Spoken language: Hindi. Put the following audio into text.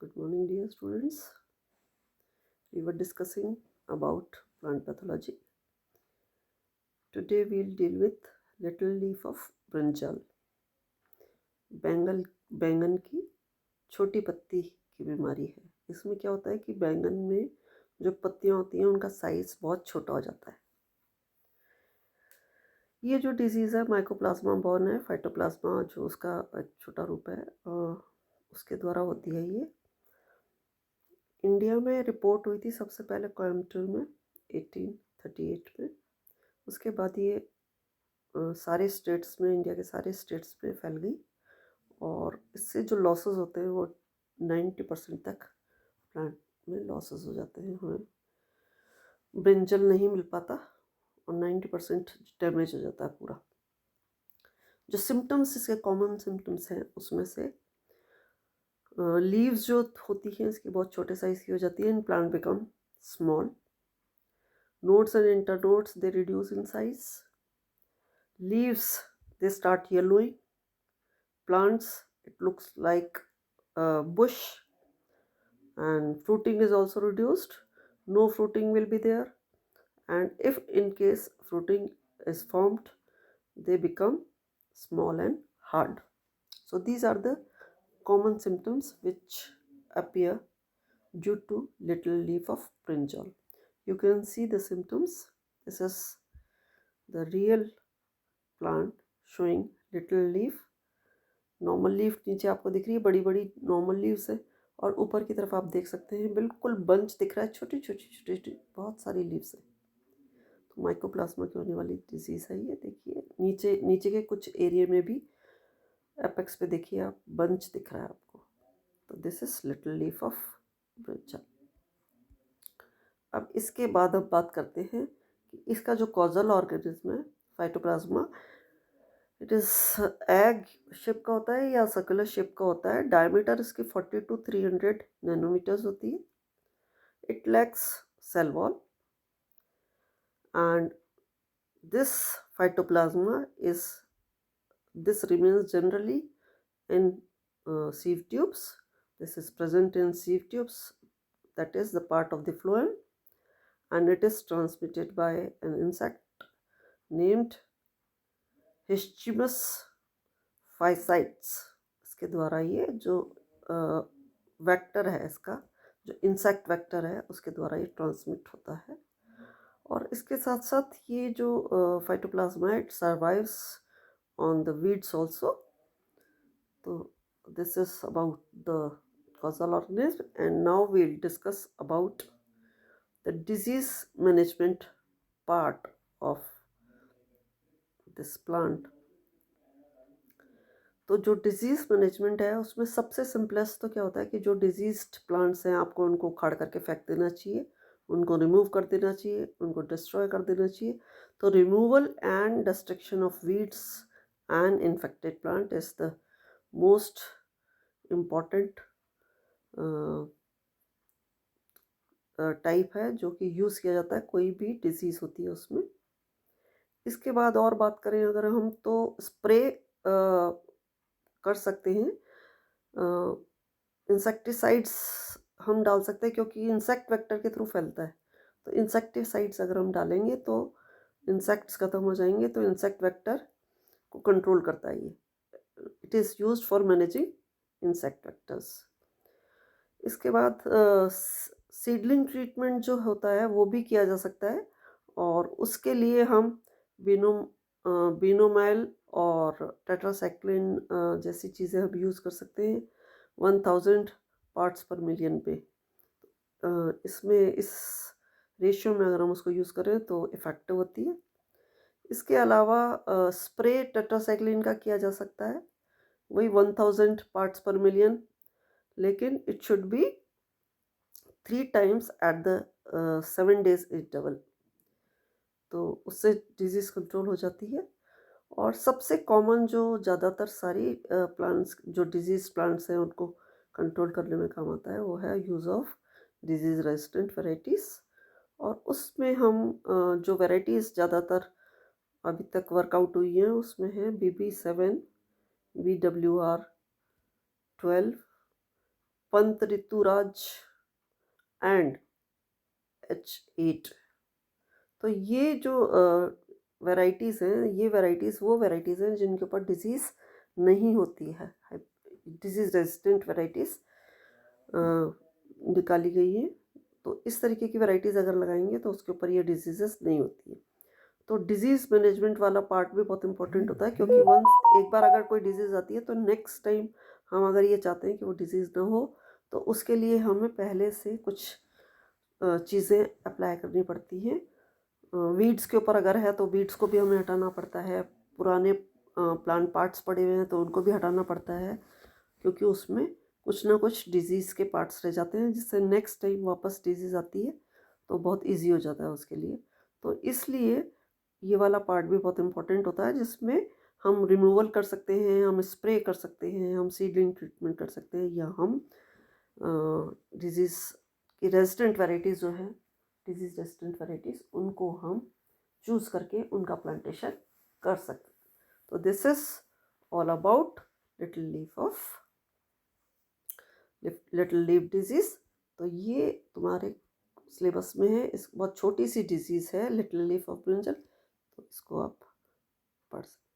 Good morning, dear students. We were discussing about plant pathology. Today we'll deal with little leaf of brinjal. बैंगन की छोटी पत्ती की बीमारी है। इसमें क्या होता है कि बैंगन में जो पत्तियां होती हैं उनका साइज बहुत छोटा हो जाता है। ये जो डिजीज़ है माइकोप्लाज्मा बॉर्न है, फाइटोप्लाज्मा जो उसका एक छोटा रूप है उसके द्वारा होती है। ये इंडिया में रिपोर्ट हुई थी सबसे पहले कोयम्बटूर में 1838 में। उसके बाद ये सारे स्टेट्स में, इंडिया के सारे स्टेट्स में फैल गई और इससे जो लॉसेस होते हैं वो 90% तक प्लांट में लॉसेस हो जाते हैं। हमें ब्रिंजल नहीं मिल पाता और 90% डैमेज हो जाता है पूरा। जो सिम्टम्स इसके कॉमन सिम्टम्स हैं उसमें से लीव्स जो होती हैं इसकी बहुत छोटे साइज की हो जाती है। In plant become small, nodes and internodes they reduce in size, leaves they start yellowing, plants it looks like a bush, and fruiting is also reduced, no fruiting will be there, and if in case fruiting is formed they become small and hard. So these are the common symptoms which appear due to little leaf of brinjal. You can see the symptoms. This is the real plant showing little leaf. Normal leaf नीचे आपको दिख रही है, बड़ी बड़ी नॉर्मल लीव्स है और ऊपर की तरफ आप देख सकते हैं बिल्कुल बंच दिख रहा है, छोटी छोटी छोटी बहुत सारी लीव्स है। तो माइकोप्लाज्मा की होने वाली डिजीज़ है ये। देखिए नीचे नीचे के कुछ एरिया में भी एपेक्स पे देखिए आप बंच दिख रहा है आपको। तो this is little leaf of brinjal. अब इसके बाद हम बात करते हैं कि इसका जो कॉजल ऑर्गेनिज्म है phytoplasma, it is egg shape का होता है या सर्कुलर शेप का होता है। डायमीटर इसकी 40 to 300 नैनोमीटर्स होती है। It lacks cell wall and this phytoplasma this remains generally in sieve tubes. This is present in sieve tubes, that is the part of the phloem, and it is transmitted by an insect named Histimus फाइसाइट्स। इसके द्वारा ये जो वेक्टर है, इसका जो इंसेक्ट वेक्टर है उसके द्वारा ये ट्रांसमिट होता है। और इसके साथ साथ ये जो फाइटोप्लाज्मा है it survives on the weeds also. तो this is about the causal organism, and now we'll discuss about the disease management part of this plant. तो जो डिजीज़ मैनेजमेंट है उसमें सबसे सिंपलेस्ट तो क्या होता है कि जो डिजीज्ड प्लांट्स हैं आपको उनको उखाड़ करके फेंक देना चाहिए, उनको रिमूव कर देना चाहिए, उनको डिस्ट्रॉय कर देना चाहिए। तो removal and destruction of weeds and infected plant is the most important type है जो कि यूज़ किया जाता है कोई भी डिजीज़ होती है उसमें। इसके बाद और बात करें अगर हम तो स्प्रे कर सकते हैं। इंसेक्टिसाइड्स हम डाल सकते हैं क्योंकि इंसेक्ट वेक्टर के थ्रू फैलता है। तो इंसेक्टिसाइड्स अगर हम डालेंगे तो इंसेक्ट्स खत्म हो जाएंगे, तो इंसेक्ट वेक्टर को कंट्रोल करता है ये। It is used for managing insect vectors. इसके बाद सीडलिंग ट्रीटमेंट जो होता है वो भी किया जा सकता है और उसके लिए हम बिनोमाइल और टेट्रासाइक्लिन जैसी चीज़ें हम यूज़ कर सकते हैं 1000 पार्ट्स पर मिलियन पे। इसमें इस रेशियो में अगर हम उसको यूज़ करें तो इफ़ेक्टिव होती है। इसके अलावा स्प्रे टेट्रासाइक्लिन का किया जा सकता है, वही 1000 पार्ट्स पर मिलियन, लेकिन it should be 3 times at the 7 days interval. तो उससे डिजीज़ कंट्रोल हो जाती है। और सबसे कॉमन जो ज़्यादातर सारी प्लांट्स जो डिजीज़ प्लांट्स हैं उनको कंट्रोल करने में काम आता है वो है use of disease resistant varieties. और उसमें हम जो वैरायटीज़ ज़्यादातर अभी तक वर्कआउट हुई हैं उसमें है BB7, BWR12, Pant Rituraj and H8। तो ये जो वैराइटीज़ हैं, ये वैराइटीज़ वो वैराइटीज़ हैं जिनके ऊपर डिजीज़ नहीं होती है, डिजीज़ रेजिस्टेंट वैराइटीज़ निकाली गई है। तो इस तरीके की वैराइटीज़ अगर लगाएंगे तो उसके ऊपर ये डिजीज़ेस नहीं होती है। तो डिजीज़ मैनेजमेंट वाला पार्ट भी बहुत इंपॉर्टेंट होता है, क्योंकि वंस एक बार अगर कोई डिजीज़ आती है तो नेक्स्ट टाइम हम अगर ये चाहते हैं कि वो डिजीज़ ना हो, तो उसके लिए हमें पहले से कुछ चीज़ें अप्लाई करनी पड़ती हैं। वीड्स के ऊपर अगर है तो वीड्स को भी हमें हटाना पड़ता है, पुराने प्लांट पार्ट्स पड़े हुए हैं तो उनको भी हटाना पड़ता है, क्योंकि उसमें कुछ ना कुछ डिजीज़ के पार्ट्स रह जाते हैं, जिससे नेक्स्ट टाइम वापस डिजीज़ आती है तो बहुत इजी हो जाता है उसके लिए। तो इसलिए ये वाला पार्ट भी बहुत इंपॉर्टेंट होता है, जिसमें हम रिमूवल कर सकते हैं, हम स्प्रे कर सकते हैं, हम सीडलिंग ट्रीटमेंट कर सकते हैं, या हम डिजीज़ की रेजिस्टेंट वैराइटीज़ जो है, डिजीज़ रेजिस्टेंट वैराइटीज़, उनको हम चूज़ करके उनका प्लांटेशन कर सकते हैं। तो this is all about little leaf disease. तो ये तुम्हारे सिलेबस में है, इस बहुत छोटी सी डिजीज़ है लिटिल लीफ ऑफ ब्रिंजल, तो इसको आप पढ़ सकते हैं।